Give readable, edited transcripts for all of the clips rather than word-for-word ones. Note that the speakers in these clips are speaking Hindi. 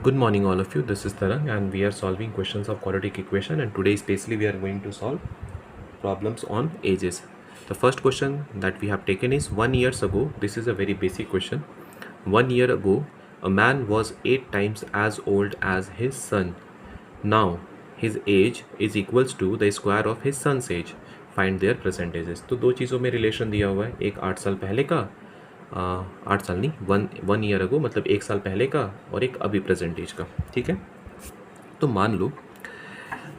Good morning all of you, this is Tarang and we are solving questions of quadratic equation, and today especially we are going to solve problems on ages. The first question that we have taken is 1 years ago. This is a very basic question. 1 year ago a man was 8 times as old as his son. Now his age is equals to the square of his son's age. Find their present ages. तो दो चीज़ों में रिलेशन दिया हुआ है, एक 8 साल पहले का 8 साल नहीं, वन ईयर अगो मतलब 1 साल पहले का, और एक अभी प्रेजेंट एज का। ठीक है, तो मान लो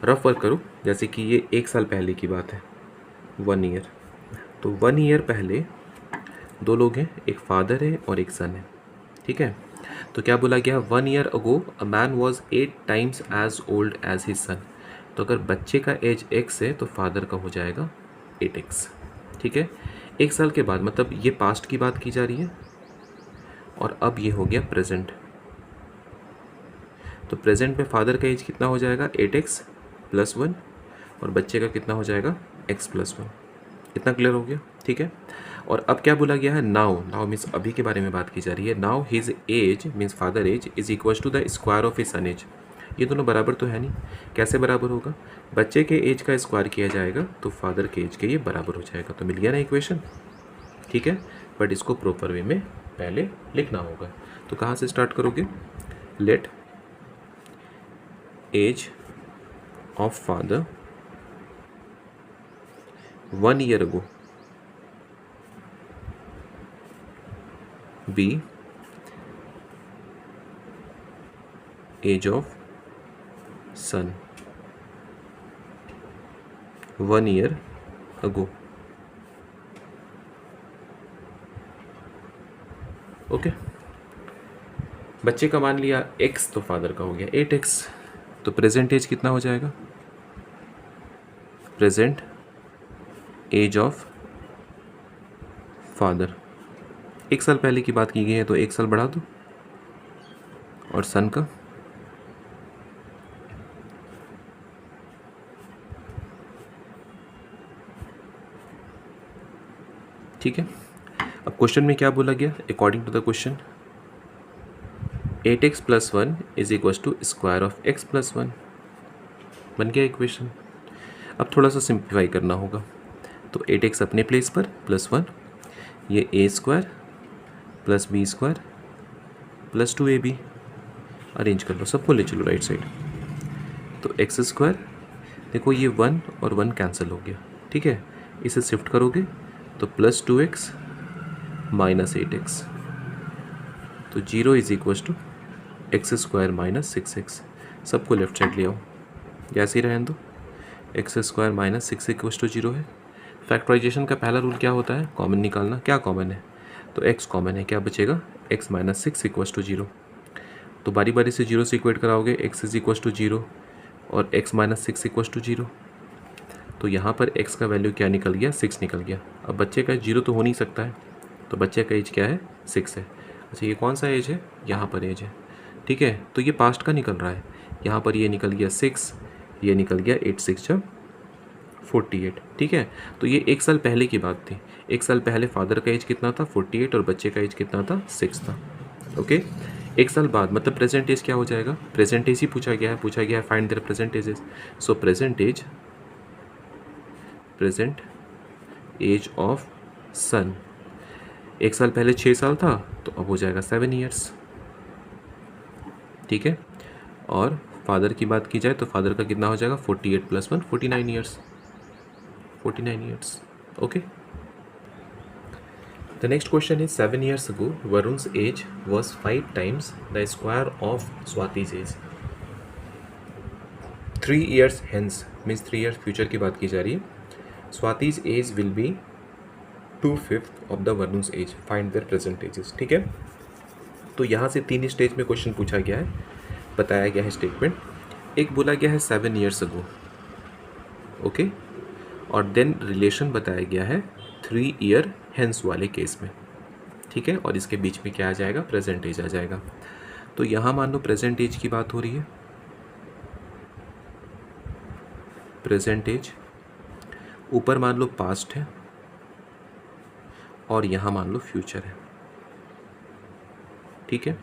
रफ वर्क करो जैसे कि ये 1 साल पहले की बात है, 1 ईयर। तो 1 ईयर पहले दो लोग हैं, एक फादर है और एक सन है। ठीक है, तो क्या बोला गया, 1 year ago a man was 8 times as old as his son. तो अगर बच्चे का एज x है तो फादर का हो जाएगा 8x। ठीक है, 1 साल के बाद मतलब ये पास्ट की बात की जा रही है और अब ये हो गया प्रेजेंट। तो प्रेजेंट में फादर का एज कितना हो जाएगा 8x + 1 और बच्चे का कितना हो जाएगा x + 1। इतना क्लियर हो गया। ठीक है, और अब क्या बोला गया है, नाउ मीन्स अभी के बारे में बात की जा रही है। Now his age means father age is equal to the square of his son age. ये दोनों बराबर तो है नहीं, कैसे बराबर होगा, बच्चे के एज का स्क्वायर किया जाएगा तो फादर के एज के ये बराबर हो जाएगा। तो मिल गया ना इक्वेशन। ठीक है, बट इसको प्रॉपर वे में पहले लिखना होगा। तो कहाँ से स्टार्ट करोगे, let age of father 1 year ago B age of son 1 year ago. Okay, बच्चे का मान लिया x तो फादर का हो गया 8x। तो प्रेजेंट एज कितना हो जाएगा, प्रेजेंट एज ऑफ फादर 1 साल पहले की बात की गई है तो 1 साल बढ़ा दो, और सन का ठीक है। अब क्वेश्चन में क्या बोला गया, according to the question 8x + 1 is equal to square of x + 1। बन गया इक्वेशन। अब थोड़ा सा सिंप्लीफाई करना होगा, तो 8x अपने प्लेस पर +1, ये a² + b² + 2ab अरेंज कर लो, सबको ले चलो राइट साइड। तो x², देखो ये 1 और 1 कैंसिल हो गया। ठीक है, इसे शिफ्ट करोगे तो +2x - 8x, तो 0 is equal to x² - 6x। सबको लेफ्ट साइड ले आओ, जैसे ही रहने दो। x² - 6 = 0 है। फैक्टराइजेशन का पहला रूल क्या होता है, कॉमन निकालना। क्या कॉमन है, तो x कॉमन है, क्या बचेगा x - 6 = 0। तो बारी बारी से 0 से इक्वेट कराओगे, x = 0 और x - 6 = 0। तो यहाँ पर x का वैल्यू क्या निकल गया, 6 निकल गया। अब बच्चे का 0 तो हो नहीं सकता है, तो बच्चे का एज क्या है, 6 है। अच्छा, ये कौन सा एज है, यहाँ पर एज है। ठीक है, तो ये पास्ट का निकल रहा है। यहाँ पर ये निकल गया 6, ये निकल गया 8 × 6 = 48। ठीक है, तो ये 1 साल पहले की बात थी। 1 साल पहले फादर का एज कितना था, 48, और बच्चे का एज कितना था, 6 था। ओके, 1 साल बाद मतलब प्रेजेंट एज क्या हो जाएगा, प्रेजेंट एज ही पूछा गया है, find their present ages. So present age of son, 1 साल पहले 6 साल था तो अब हो जाएगा 7 ईयर्स। ठीक है, और फादर की बात की जाए तो फादर का कितना हो जाएगा, 48 + 1 49 years, 49 years. Okay, the next question is 7 years ago Varun's age was 5 times the square of Swati's age। 3 years hence means 3 years future की बात की जा रही है। Swati's age will be 2/5 of the Varun's age, find their present ages। ठीक है, तो यहाँ से 3 स्टेज में क्वेश्चन पूछा गया है, बताया गया है स्टेटमेंट। एक बोला गया है 7 ईयर्स अगो, ओके, और देन रिलेशन बताया गया है 3 ईयर हेंस वाले केस में। ठीक है, और इसके बीच में क्या आ जाएगा, प्रेजेंट एज आ जाएगा। तो यहाँ मान लो प्रेजेंट एज की बात हो रही है, प्रेजेंट एज, ऊपर मान लो पास्ट है और यहाँ मान लो फ्यूचर है। ठीक है,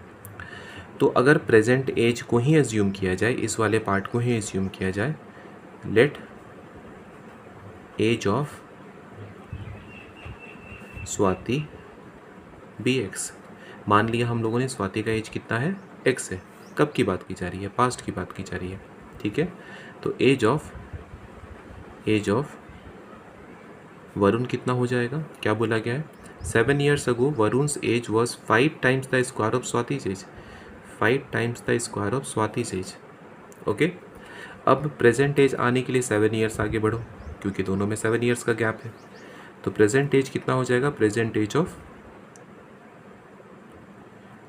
तो अगर प्रेजेंट एज को ही एज्यूम किया जाए, इस वाले पार्ट को ही एज्यूम किया जाए, let age of Swati be X. मान लिया हम लोगों ने स्वाति का एज कितना है, एक्स है। कब की बात की जा रही है, पास्ट की बात की जा रही है, ठीक है। तो एज ऑफ वरुण कितना हो जाएगा, क्या बोला गया है, 7 years ago Varun's age was 5 times the square of Swati's age, 5 times the square of Swati's age. Okay, अब प्रेजेंट एज आने के लिए 7 years आगे बढ़ो, क्योंकि दोनों में 7 years का गैप है। तो प्रेजेंट एज कितना हो जाएगा, present age of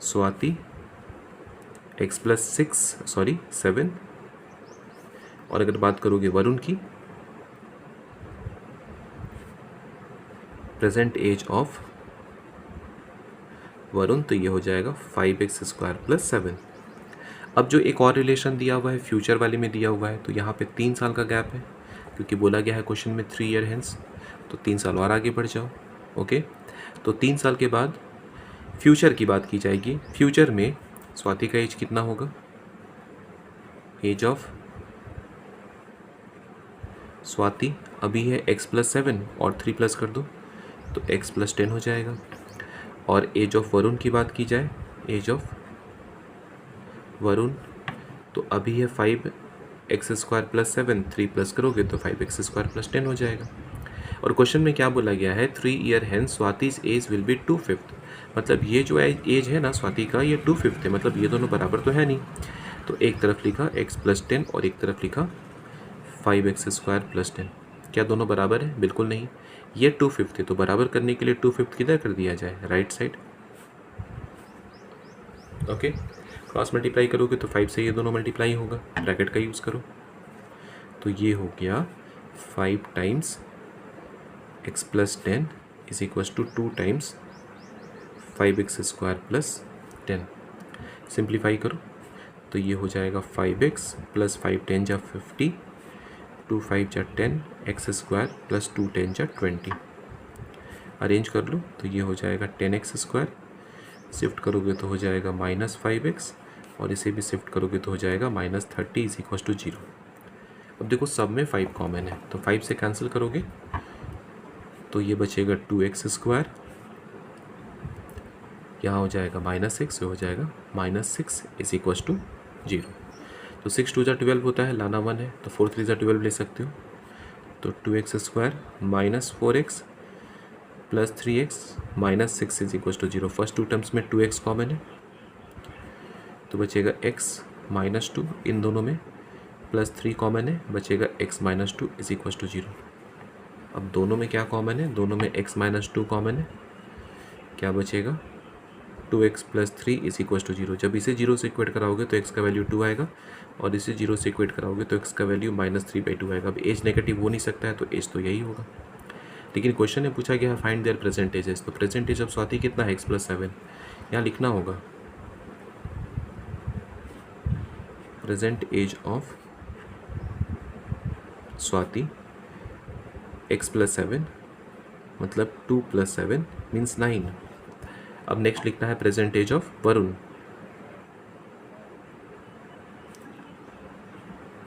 Swati x plus 7, और अगर बात करोगे वरुण की, प्रेजेंट एज ऑफ वरुण, तो ये हो जाएगा 5x स्क्वायर प्लस 7। अब जो एक और रिलेशन दिया हुआ है, फ्यूचर वाले में दिया हुआ है, तो यहाँ पे 3 साल का गैप है, क्योंकि बोला गया है क्वेश्चन में 3 year हेंस, तो 3 साल और आगे बढ़ जाओ। ओके, तो 3 साल के बाद फ्यूचर की बात की जाएगी। फ्यूचर में स्वाति का एज कितना होगा, एज ऑफ स्वाति अभी है x प्लस 7 और 3 प्लस कर दो तो x प्लस 10 हो जाएगा। और एज ऑफ वरुण की बात की जाए, एज ऑफ वरुण तो अभी है 5x स्क्वायर प्लस 7, 3 प्लस करोगे तो 5x स्क्वायर प्लस 10 हो जाएगा। और क्वेश्चन में क्या बोला गया है, 3 year hence Swati's age will be 2/5, मतलब ये जो एज है ना स्वाति का, ये 2/5 है, मतलब ये दोनों बराबर तो है नहीं। तो एक तरफ लिखा x प्लस 10 और एक तरफ लिखा 5x स्क्वायर प्लस 10। क्या दोनों बराबर है, बिल्कुल नहीं। ये 2/5 है, तो बराबर करने के लिए 2/5 किधर कर दिया जाए, right side. Okay, cross multiply करोगे तो 5 से ये दोनों मल्टीप्लाई होगा, ब्रैकेट का यूज़ करो, तो ये हो गया 5 times x plus 10 is equals to 2 times 5x square plus 10। Simplify करो तो ये हो जाएगा 5x प्लस 5 10 जा 50, 2 5 जा 10, x स्क्वायर प्लस 2 10 जा 20। अरेंज कर लो तो ये हो जाएगा 10x स्क्वायर, शिफ्ट करोगे तो हो जाएगा -5x, और इसे भी शिफ्ट करोगे तो हो जाएगा -30 इज इक्वल टू 0। अब देखो सब में 5 कॉमन है, तो 5 से कैंसिल करोगे तो ये बचेगा 2x स्क्वायर, यहाँ हो जाएगा -6, हो जाएगा -6 इज इक्वल टू 0। तो 6 2 जा 12 होता है, लाना 1 है, तो 4 3 जा 12 ले सकते हो। तो 2x square -4x plus 3x -6 is equal to 0। First 2 terms में 2x कॉमन है, तो बचेगा x -2, इन दोनों में प्लस 3 कॉमन है, बचेगा x -2 इज इक्वल टू 0। अब दोनों में क्या कॉमन है, दोनों में x -2 कॉमन है, क्या बचेगा 2x plus 3 is equal to 0। जब इसे 0 से इक्वेट कराओगे तो x का वैल्यू 2 आएगा, और इसे 0 से इक्वेट कराओगे तो x का वैल्यू -3/2 आएगा। अब एज नेगेटिव हो नहीं सकता है, तो एज तो यही होगा। लेकिन क्वेश्चन में पूछा गया है फाइंड देयर प्रेजेंट एजेस, तो प्रेजेंट एज ऑफ स्वाति कितना है, x प्लस 7, यहाँ लिखना होगा present age of Swati x plus 7, मतलब 2 प्लस 7 मीन्स 9। अब नेक्स्ट लिखना है present age of Varun,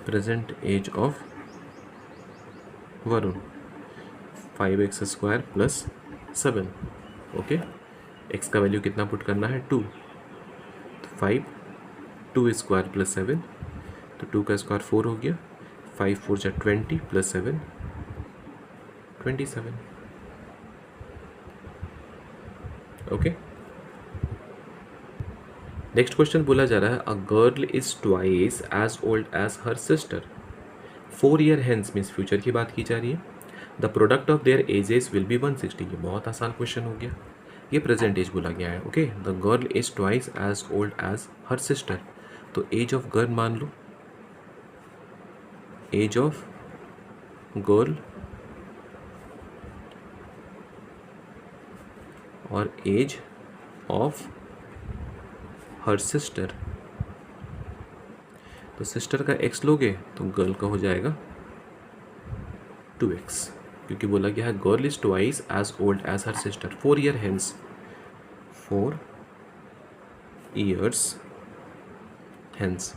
present age of Varun 5x square plus 7। Okay, x का वैल्यू कितना पुट करना है, 2, तो 5 2 स्क्वायर प्लस 7, तो 2 का स्क्वायर 4 हो गया, 5 4 जा 20 प्लस 7 27। ओके, नेक्स्ट क्वेश्चन बोला जा रहा है a girl is twice as old as her sister, 4 year hence means future की बात की जा रही है। The product of their ages will be 160। ये बहुत आसान क्वेश्चन हो गया, ये प्रेजेंट एज बोला गया है। Okay, the girl is twice as old as her sister, तो एज ऑफ गर्ल मान लो, एज ऑफ गर्ल और एज ऑफ हर सिस्टर, तो सिस्टर का x लोगे तो गर्ल का हो जाएगा 2x, क्योंकि बोला गया है girl is twice as old as her sister, 4 year hence, 4 years hence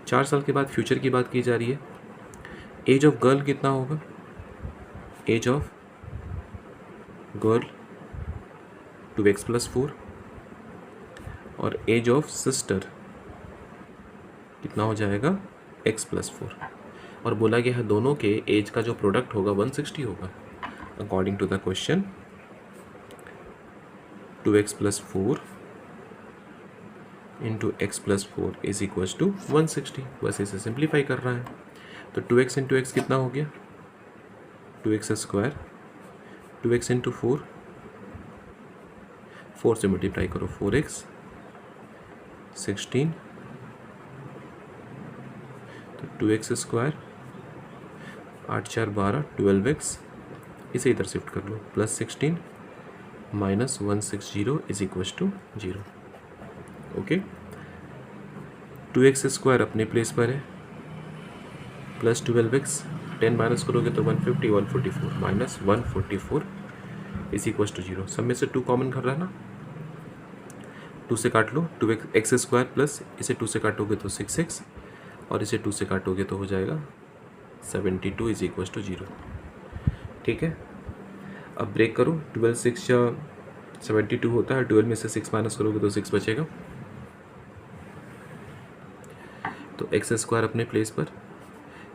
4 साल के बाद फ्यूचर की बात की जा रही है। एज ऑफ गर्ल कितना होगा? एज ऑफ गर्ल 2x+4 और एज ऑफ सिस्टर कितना हो जाएगा? x+4 और बोला गया है दोनों के एज का जो प्रोडक्ट होगा 160 होगा। According to the question 2x+4 into x+4 is equals to 160। बस इसे सिंप्लीफाई कर रहा है तो 2x इंटू एक्स कितना हो गया? 2x²। 2x इंटू 4 से मल्टीप्लाई करो 4x 16 तो 2x²। 8 4 12 12x इसे इधर शिफ्ट कर लो plus 16 minus 160 is equals to 0। Okay 2x² अपने प्लेस पर है प्लस 12x 10 माइनस करोगे तो 150 144 माइनस 144 इज इक्वल्स टू 0। सब में से 2 कॉमन कर रहा है ना, 2 से काट लो 2x² प्लस इसे 2 से काटोगे तो 6x और इसे 2 से काटोगे तो हो जाएगा 72 इज इक्वल्स टू 0। ठीक है, अब ब्रेक करो 12 6 या 72 होता है, 12 में से 6 माइनस करोगे तो 6 बचेगा। तो x² अपने प्लेस पर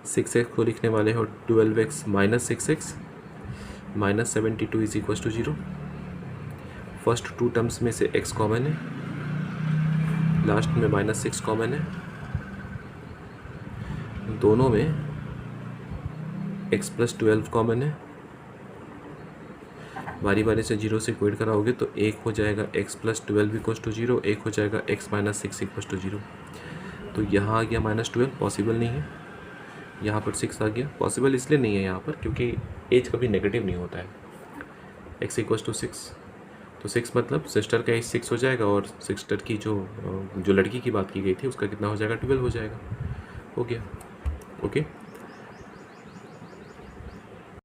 6x को लिखने वाले हो 12x minus 6x minus 72 is equals to 0। First 2 terms में से x कॉमन है, लास्ट में -6 कॉमन है, दोनों में x+12 कॉमन है। बारी बारी से 0 से इक्वेट कराओगे तो एक हो जाएगा x+12 इक्वल्स टू 0, एक हो जाएगा x - 6 इक्वल्स टू 0। तो यहाँ आ गया -12 पॉसिबल नहीं है, यहाँ पर 6 आ गया पॉसिबल इसलिए नहीं है यहाँ पर क्योंकि एज कभी नेगेटिव नहीं होता है। x इक्वल्स टू 6 तो 6 मतलब सिस्टर का एज 6 हो जाएगा और सिस्टर की जो लड़की की बात की गई थी उसका कितना हो जाएगा? 12 हो जाएगा। हो गया। ओके।